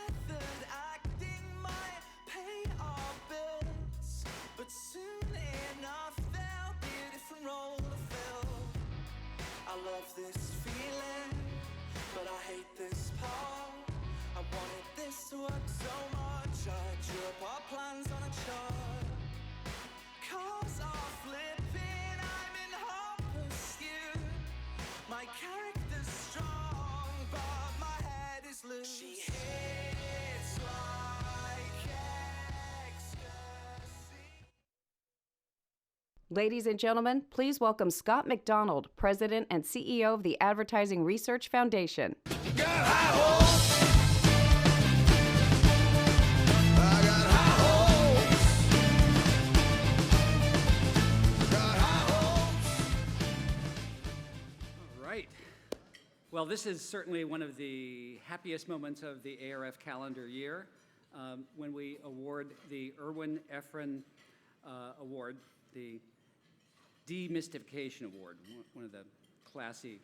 method acting might pay our bills, but soon enough there'll be a different role to fill. I love this feeling, but I hate this part. I wanted this to work so much, I drew up our plans on a chart. Cars are flipping, I'm in hot pursuit. My character's strong, but my head is loose. She hits like ecstasy. Ladies and gentlemen, please welcome Scott McDonald, President and CEO of the Advertising Research Foundation. Got high hopes. I got high hopes. Got high hopes. All right. Well, this is certainly one of the happiest moments of the ARF calendar year when we award the Erwin Ephron Award, the Demystification Award, one of the classy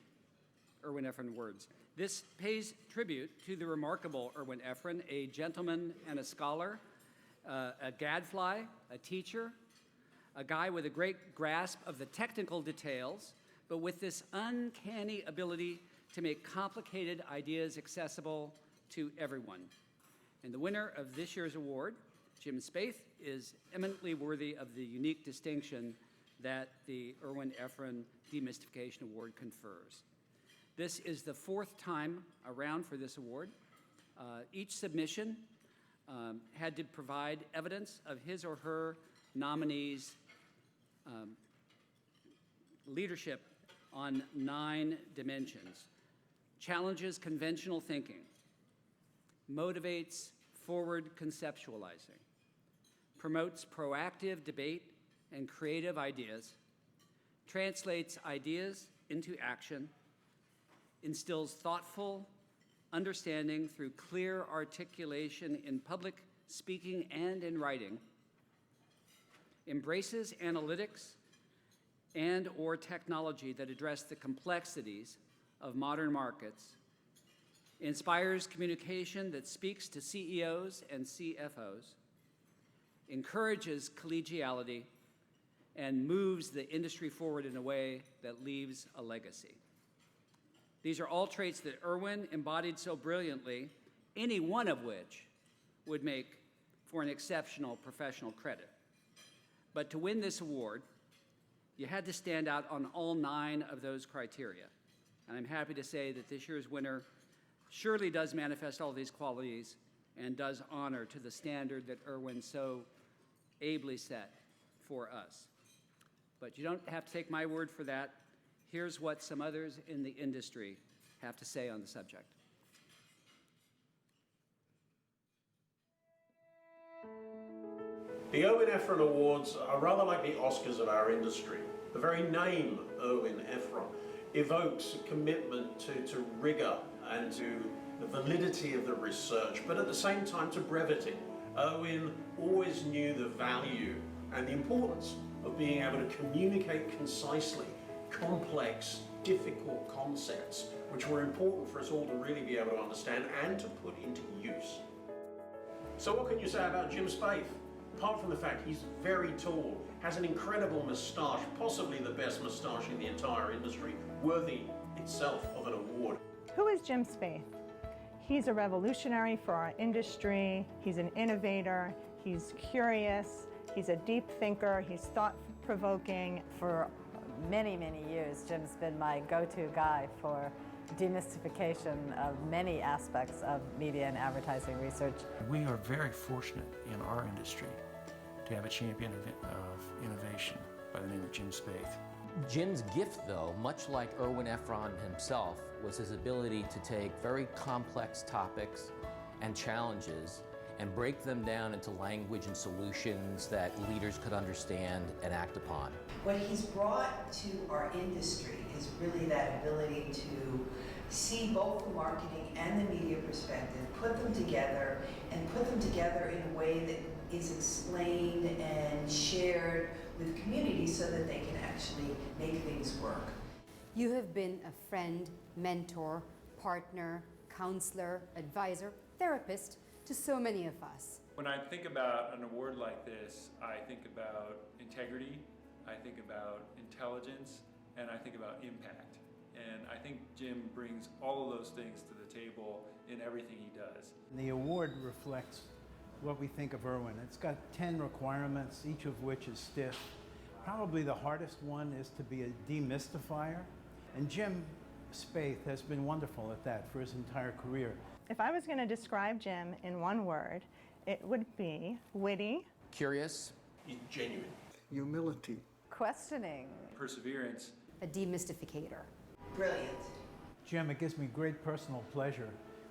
Erwin Ephron words. This pays tribute to the remarkable Erwin Ephron, a gentleman and a scholar, a gadfly, a teacher, a guy with a great grasp of the technical details, but with this uncanny ability to make complicated ideas accessible to everyone. And the winner of this year's award, Jim Spaeth, is eminently worthy of the unique distinction that the Erwin Ephron Demystification Award confers. This is the fourth time around for this award. Each submission had to provide evidence of his or her nominee's leadership on 9 dimensions. Challenges conventional thinking, motivates forward conceptualizing, promotes proactive debate and creative ideas, translates ideas into action, instills thoughtful understanding through clear articulation in public speaking and in writing, embraces analytics and or technology that address the complexities of modern markets, inspires communication that speaks to CEOs and CFOs, encourages collegiality, and moves the industry forward in a way that leaves a legacy. These are all traits that Erwin embodied so brilliantly, any one of which would make for an exceptional professional credit. But to win this award, you had to stand out on all 9 of those criteria. And I'm happy to say that this year's winner surely does manifest all these qualities and does honor to the standard that Erwin so ably set for us. But you don't have to take my word for that. Here's what some others in the industry have to say on the subject. The Erwin Ephron Awards are rather like the Oscars of our industry. The very name, Erwin Ephron, evokes a commitment to rigor and to the validity of the research, but at the same time to brevity. Erwin always knew the value and the importance of being able to communicate concisely complex, difficult concepts, which were important for us all to really be able to understand and to put into use. So what can you say about Jim Spaeth? Apart from the fact he's very tall, has an incredible moustache, possibly the best moustache in the entire industry, worthy itself of an award. Who is Jim Spaeth? He's a revolutionary for our industry. He's an innovator. He's curious. He's a deep thinker. He's thought-provoking. For many, many years, Jim's been my go-to guy for demystification of many aspects of media and advertising research. We are very fortunate in our industry to have a champion of innovation by the name of Jim Spaeth. Jim's gift, though, much like Erwin Ephron himself, was his ability to take very complex topics and challenges and break them down into language and solutions that leaders could understand and act upon. What he's brought to our industry is really that ability to see both the marketing and the media perspective, put them together, and put them together in a way that is explained and shared with communities so that they can actually make things work. You have been a friend, mentor, partner, counselor, advisor, therapist to so many of us. When I think about an award like this, I think about integrity, I think about intelligence, and I think about impact. And I think Jim brings all of those things to the table in everything he does. The award reflects what we think of Erwin. It's got 10 requirements, each of which is stiff. Probably the hardest one is to be a demystifier. And Jim Spaeth has been wonderful at that for his entire career. If I was going to describe Jim in one word, it would be witty, Curious, Genuine. Humility. Questioning. Perseverance. A demystificator. Brilliant. Jim, it gives me great personal pleasure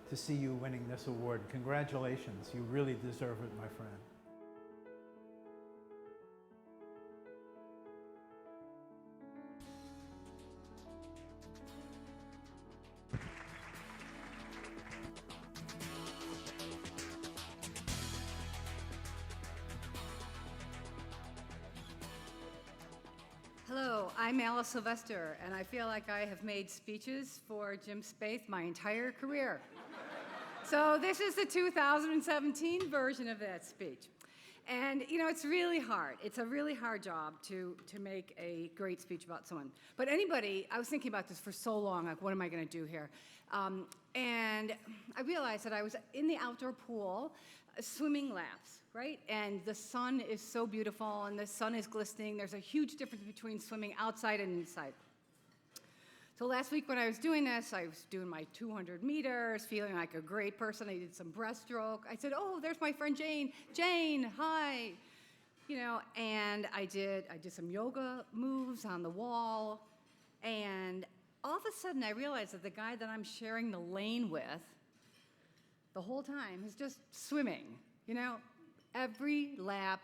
to see you winning this award. Congratulations. You really deserve it, my friend. Hello, I'm Alice Sylvester, and I feel like I have made speeches for Jim Spaeth my entire career. So this is the 2017 version of that speech. And, you know, it's really hard. It's a really hard job to make a great speech about someone. But anybody, I was thinking about this for so long, like, what am I going to do here? And I realized that I was in the outdoor pool, swimming laps, right? And the sun is so beautiful, and the sun is glistening. There's a huge difference between swimming outside and inside. So last week when I was doing this, I was doing my 200 meters, feeling like a great person. I did some breaststroke. I said, oh, there's my friend Jane. Jane, hi. You know, and I did some yoga moves on the wall. And all of a sudden I realized that the guy that I'm sharing the lane with the whole time is just swimming, you know, every lap,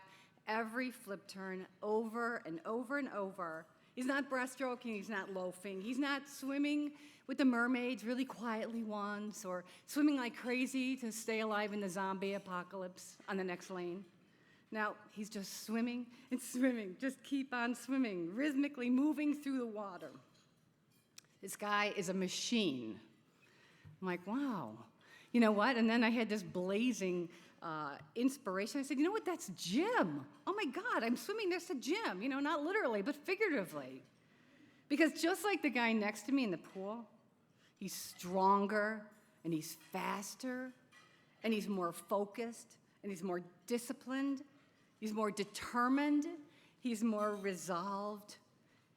every flip turn, over and over and over. He's not breaststroking, he's not loafing, he's not swimming with the mermaids really quietly once, or swimming like crazy to stay alive in the zombie apocalypse on the next lane. Now, he's just swimming and swimming, just keep on swimming, rhythmically moving through the water. This guy is a machine. I'm like, wow. You know what? And then I had this blazing inspiration. I said, you know what? That's Jim. Oh my God, I'm swimming next to Jim. You know, not literally, but figuratively. Because just like the guy next to me in the pool, he's stronger, and he's faster, and he's more focused, and he's more disciplined, he's more determined, he's more resolved,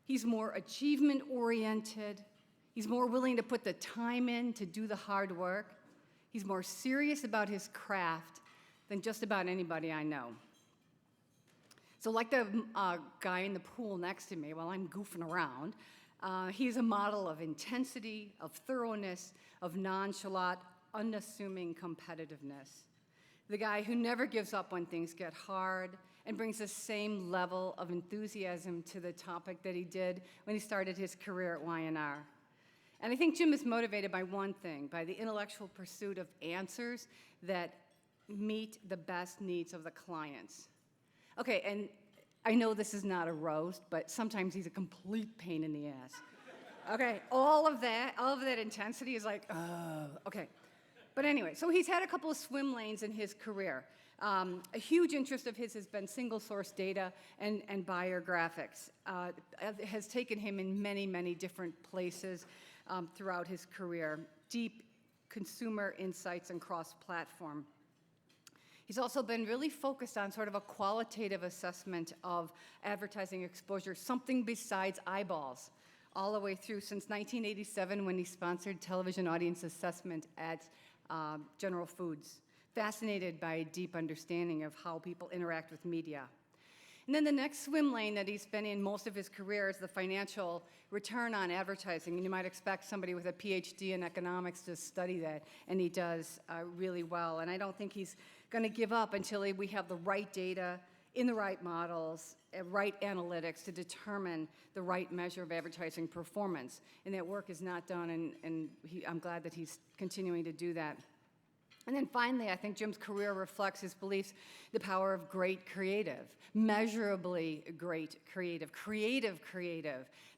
he's more achievement-oriented, he's more willing to put the time in to do the hard work. He's more serious about his craft than just about anybody I know. So like the guy in the pool next to me while I'm goofing around, he's a model of intensity, of thoroughness, of nonchalant, unassuming competitiveness. The guy who never gives up when things get hard and brings the same level of enthusiasm to the topic that he did when he started his career at Y&R. And I think Jim is motivated by one thing, by the intellectual pursuit of answers that meet the best needs of the clients. Okay, and I know this is not a roast, but sometimes he's a complete pain in the ass. Okay, all of that intensity is like, okay. But anyway, so he's had a couple of swim lanes in his career. A huge interest of his has been single source data and biographics. It has taken him in many, many different places throughout his career, deep consumer insights and cross-platform. He's also been really focused on sort of a qualitative assessment of advertising exposure, something besides eyeballs, all the way through since 1987 when he sponsored television audience assessment at General Foods, fascinated by a deep understanding of how people interact with media. And then the next swim lane that he's been in most of his career is the financial return on advertising. And you might expect somebody with a Ph.D. in economics to study that, and he does really well. And I don't think he's going to give up until we have the right data in the right models, right analytics to determine the right measure of advertising performance. And that work is not done, and I'm glad that he's continuing to do that. And then finally, I think Jim's career reflects his beliefs, the power of great creative, measurably great creative, creative,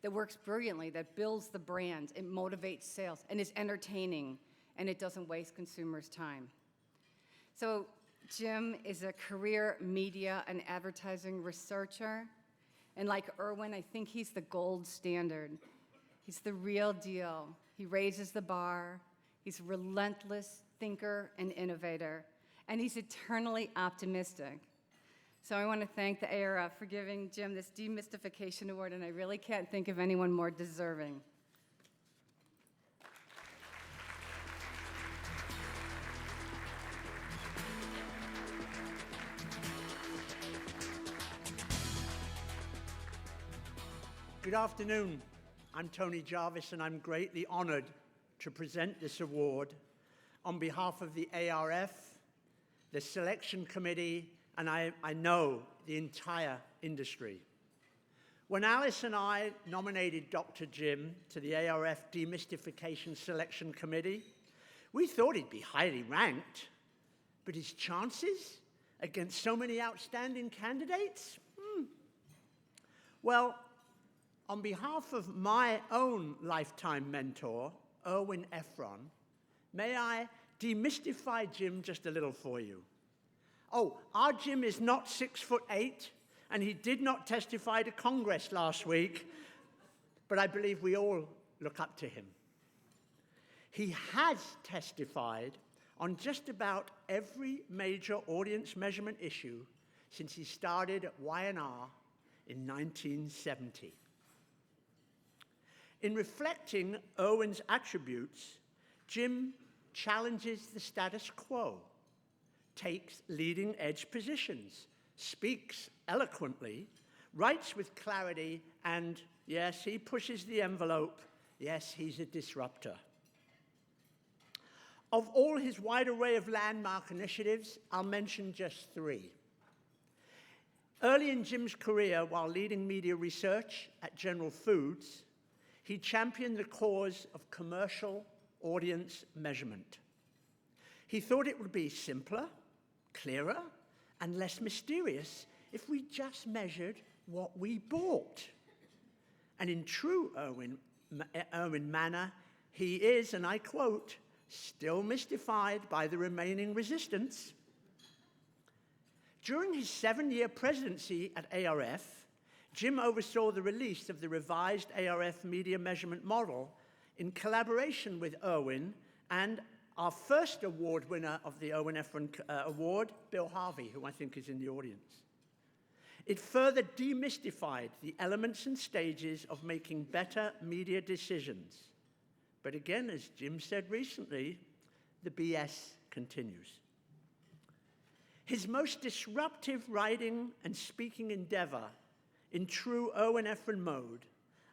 that works brilliantly, that builds the brand, it motivates sales, and is entertaining, and it doesn't waste consumers' time. So Jim is a career media and advertising researcher. And like Erwin, I think he's the gold standard. He's the real deal. He raises the bar. He's a relentless thinker and innovator. And he's eternally optimistic. So I want to thank the ARF for giving Jim this Demystification Award, and I really can't think of anyone more deserving. Good afternoon. I'm Tony Jarvis, and I'm greatly honored to present this award on behalf of the ARF, the selection committee, and I know the entire industry. When Alice and I nominated Dr. Jim to the ARF Demystification Selection Committee, we thought he'd be highly ranked, but his chances against so many outstanding candidates? Well, on behalf of my own lifetime mentor, Erwin Ephron, may I demystify Jim just a little for you. Oh, our Jim is not 6'8", and he did not testify to Congress last week, but I believe we all look up to him. He has testified on just about every major audience measurement issue since he started at Y&R in 1970. In reflecting Erwin's attributes, Jim challenges the status quo, takes leading-edge positions, speaks eloquently, writes with clarity, and yes, he pushes the envelope. Yes, he's a disruptor. Of all his wide array of landmark initiatives, I'll mention just 3. Early in Jim's career, while leading media research at General Foods, he championed the cause of commercial audience measurement. He thought it would be simpler, clearer, and less mysterious if we just measured what we bought. And in true Erwin manner, he is, and I quote, still mystified by the remaining resistance. During his 7-year presidency at ARF, Jim oversaw the release of the revised ARF media measurement model in collaboration with Erwin and our first award winner of the Erwin Ephron Award, Bill Harvey, who I think is in the audience. It further demystified the elements and stages of making better media decisions. But again, as Jim said recently, the BS continues. His most disruptive writing and speaking endeavor in true Erwin Ephron mode,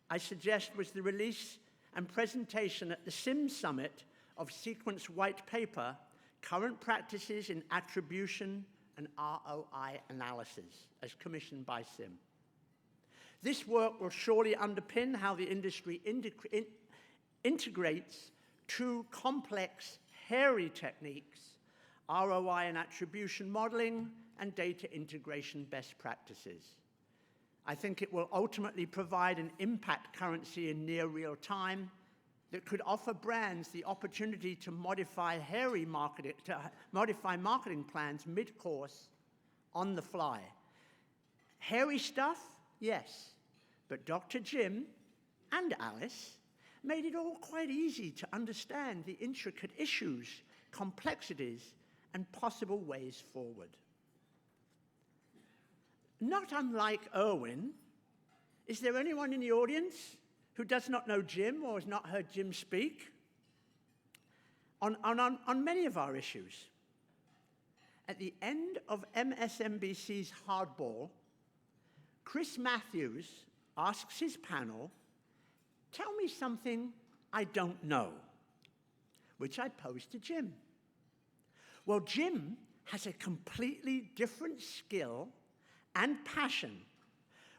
I suggest, was the release and presentation at the SIM Summit of Sequent's white paper, Current Practices in Attribution and ROI Analysis, as commissioned by SIM. This work will surely underpin how the industry integrates 2 complex, hairy techniques, ROI and attribution modeling and data integration best practices. I think it will ultimately provide an impact currency in near real time that could offer brands the opportunity to modify marketing plans mid-course on the fly. Hairy stuff? Yes. But Dr. Jim and Alice made it all quite easy to understand the intricate issues, complexities, and possible ways forward. Not unlike Erwin, is there anyone in the audience who does not know Jim or has not heard Jim speak on many of our issues? At the end of MSNBC's Hardball, Chris Matthews asks his panel, "Tell me something I don't know," which I posed to Jim. Well, Jim has a completely different skill and passion,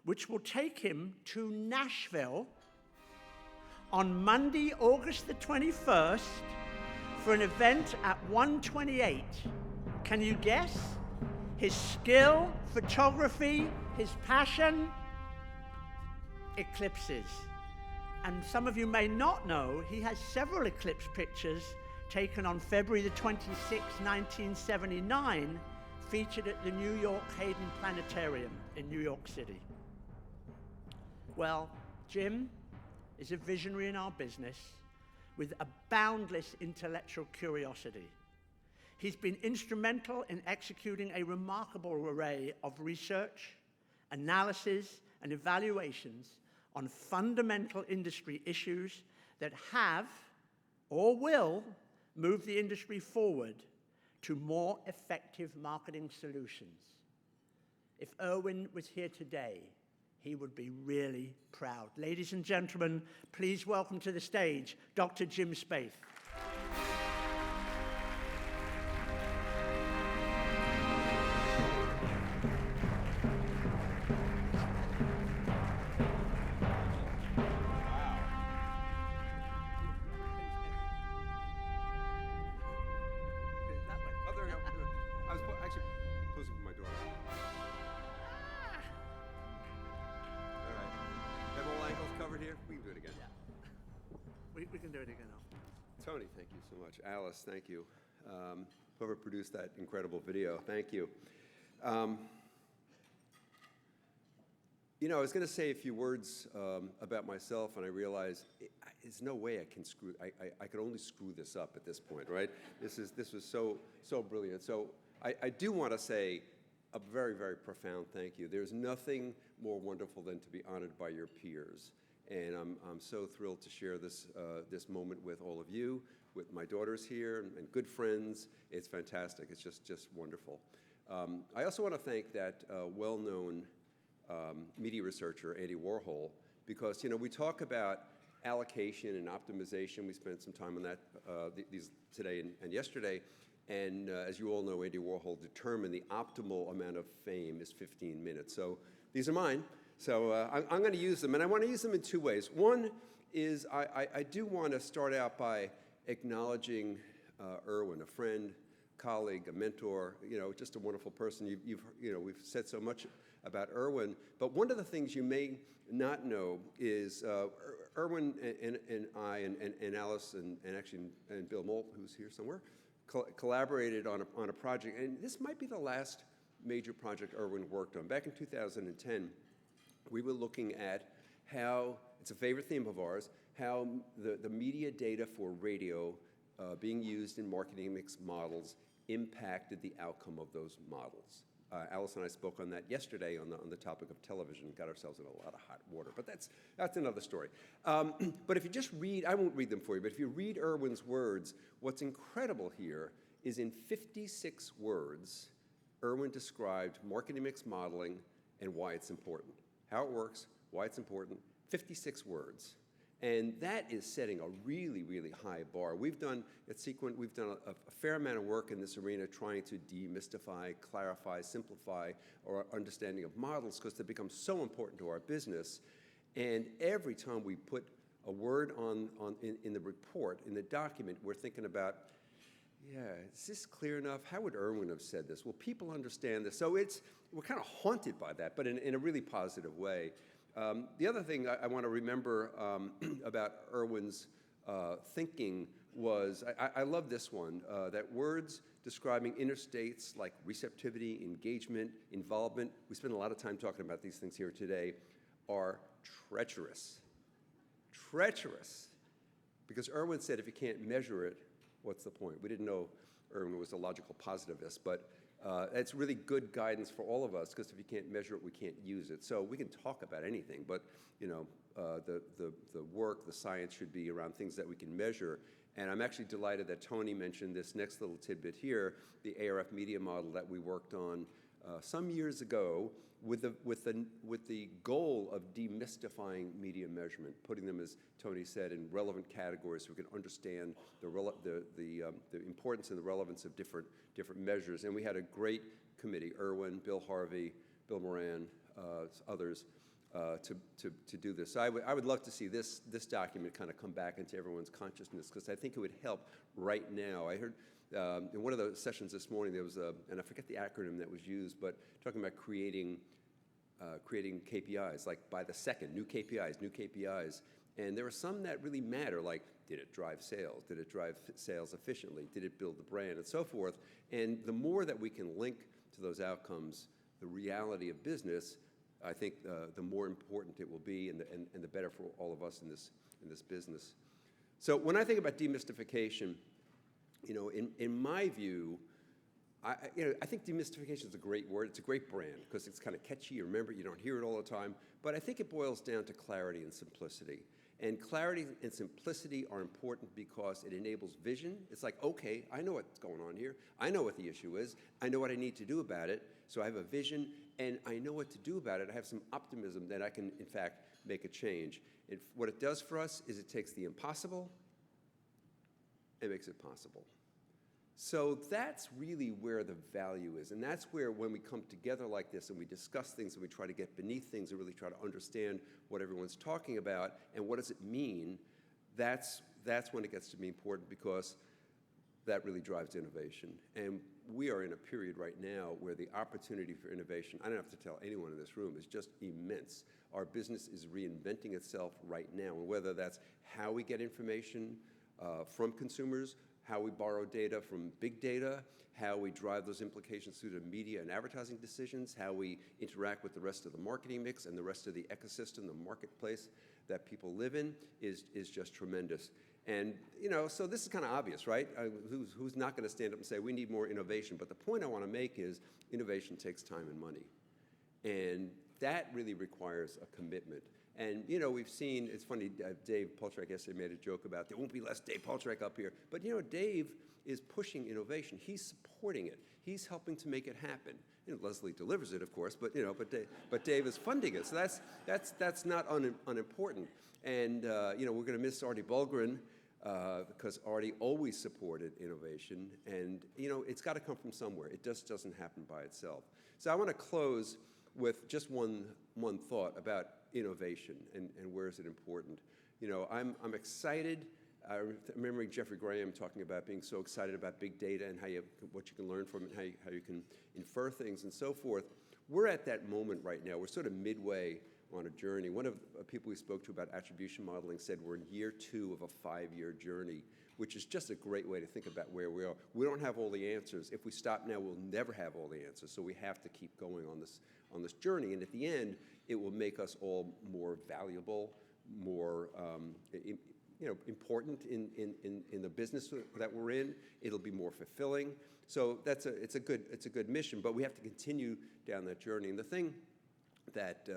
which will take him to Nashville on Monday, August the 21st, for an event at 128. Can you guess? His skill, photography, his passion, eclipses. And some of you may not know, he has several eclipse pictures taken on February the 26th, 1979, featured at the New York Hayden Planetarium in New York City. Well, Jim is a visionary in our business with a boundless intellectual curiosity. He's been instrumental in executing a remarkable array of research, analysis, and evaluations on fundamental industry issues that have or will move the industry forward to more effective marketing solutions. If Erwin was here today, he would be really proud. Ladies and gentlemen, please welcome to the stage Dr. Jim Spaeth. We can do it again now. Tony, thank you so much. Alice, thank you. Whoever produced that incredible video, thank you. You know, I was going to say a few words about myself, and I realized there's no way I can I could only screw this up at this point, right? This was so brilliant. So I do want to say a very, very profound thank you. There's nothing more wonderful than to be honored by your peers. And I'm so thrilled to share this moment with all of you, with my daughters here and good friends. It's fantastic. It's just wonderful. I also want to thank that well-known media researcher, Andy Warhol, because we talk about allocation and optimization. We spent some time on that these today and yesterday. And as you all know, Andy Warhol determined the optimal amount of fame is 15 minutes. So these are mine. So I'm going to use them, and I want to use them in two ways. One is I do want to start out by acknowledging Erwin, a friend, colleague, a mentor, just a wonderful person. We've said so much about Erwin, but one of the things you may not know is Erwin and I and Alice and actually Bill Molt, who's here somewhere, collaborated on a project, and this might be the last major project Erwin worked on. Back in 2010. We were looking at how, it's a favorite theme of ours, how the media data for radio being used in marketing mix models impacted the outcome of those models. Alice and I spoke on that yesterday on the topic of television, got ourselves in a lot of hot water, but that's another story. But if you just read, I won't read them for you, but if you read Erwin's words, what's incredible here is in 56 words, Erwin described marketing mix modeling and why it's important. How it works, why it's important, 56 words. And that is setting a really, really high bar. We've done, at Sequent, we've done a fair amount of work in this arena trying to demystify, clarify, simplify our understanding of models because they become so important to our business. And every time we put a word in the report, in the document, we're thinking about, yeah, is this clear enough? How would Erwin have said this? Will people understand this? So we're kind of haunted by that, but in a really positive way. The other thing I want to remember about Erwin's thinking was, I love this one, that words describing inner states like receptivity, engagement, involvement, we spend a lot of time talking about these things here today, are treacherous. Treacherous. Because Erwin said if you can't measure it, what's the point? We didn't know Erwin was a logical positivist, but it's really good guidance for all of us because if you can't measure it, we can't use it. So we can talk about anything, but the work, the science should be around things that we can measure. And I'm actually delighted that Tony mentioned this next little tidbit here, the ARF media model that we worked on some years ago with the goal of demystifying media measurement, putting them, as Tony said, in relevant categories so we can understand the importance and the relevance of different measures. And we had a great committee, Erwin, Bill Harvey, Bill Moran, others, to do this. So I would love to see this document kind of come back into everyone's consciousness because I think it would help right now. I heard in one of the sessions this morning there was and I forget the acronym that was used, but talking about creating KPIs, like by the second, new KPIs. And there are some that really matter, like did it drive sales? Did it drive sales efficiently? Did it build the brand, and so forth? And the more that we can link to those outcomes, the reality of business, I think the more important it will be, and the better for all of us in this business. So when I think about demystification, in my view, I think demystification is a great word. It's a great brand because it's kind of catchy. You remember, you don't hear it all the time. But I think it boils down to clarity and simplicity. And clarity and simplicity are important because it enables vision. It's like, okay, I know what's going on here. I know what the issue is. I know what I need to do about it. So I have a vision, and I know what to do about it. I have some optimism that I can, in fact, make a change. What it does for us is it takes the impossible and makes it possible. So that's really where the value is. And that's where, when we come together like this and we discuss things and we try to get beneath things and really try to understand what everyone's talking about and what does it mean, that's when it gets to be important, because that really drives innovation. And we are in a period right now where the opportunity for innovation, I don't have to tell anyone in this room, is just immense. Our business is reinventing itself right now. And whether that's how we get information from consumers, how we borrow data from big data, how we drive those implications through the media and advertising decisions, how we interact with the rest of the marketing mix and the rest of the ecosystem, the marketplace that people live in, is just tremendous. And, so this is kind of obvious, right? Who's not going to stand up and say, we need more innovation? But the point I want to make is innovation takes time and money. And that really requires a commitment. And, we've seen, it's funny, Dave Poltrek yesterday made a joke about there won't be less Dave Poltrek up here. But, Dave is pushing innovation. He's supporting it. He's helping to make it happen. Leslie delivers it, of course, but Dave is funding it. So that's not unimportant. And, we're going to miss Artie Bulgren because Artie always supported innovation. And, it's got to come from somewhere. It just doesn't happen by itself. So I want to close with just one thought about innovation and where is it important. I'm excited. I'm remembering Jeffrey Graham talking about being so excited about big data and what you can learn from it, and how you can infer things and so forth. We're at that moment right now. We're sort of midway on a journey. One of the people we spoke to about attribution modeling said we're in year 2 of a 5-year journey, which is just a great way to think about where we are. We don't have all the answers. If we stop now, we'll never have all the answers. So we have to keep going on this journey. And at the end, it will make us all more valuable, more important in the business that we're in. It'll be more fulfilling. So it's a good mission. But we have to continue down that journey. And the thing that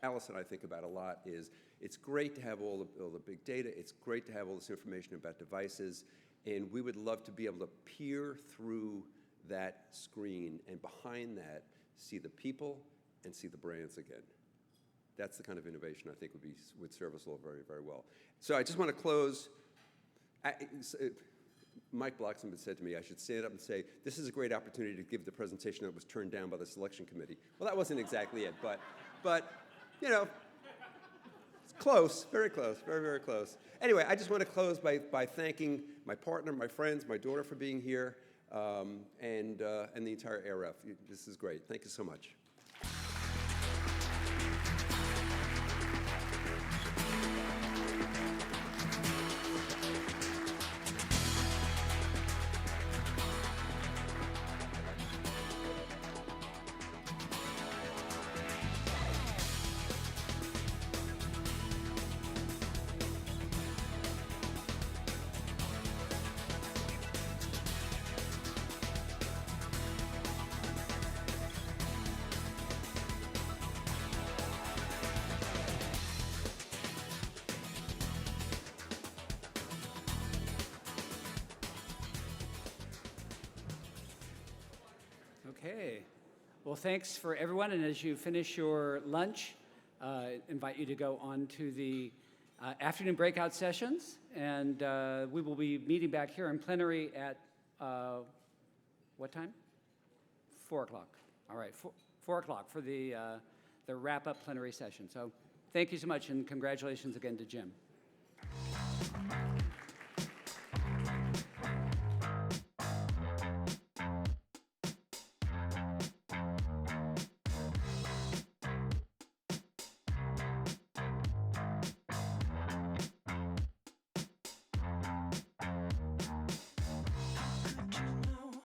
Alice and I think about a lot is it's great to have all the big data. It's great to have all this information about devices. And we would love to be able to peer through that screen and behind that see the people and see the brands again. That's the kind of innovation I think would serve us all very, very well. So I just want to close. Mike Bloxham had said to me I should stand up and say, this is a great opportunity to give the presentation that was turned down by the selection committee. Well, that wasn't exactly it, but it's close, very close, very, very close. Anyway, I just want to close by thanking my partner, my friends, my daughter for being here, and the entire ARF. This is great. Thank you so much. Okay. Well, thanks for everyone. And as you finish your lunch, invite you to go on to the afternoon breakout sessions. And we will be meeting back here in plenary at what time? 4 o'clock. All right, 4 o'clock for the wrap-up plenary session. So thank you so much, and congratulations again to Jim.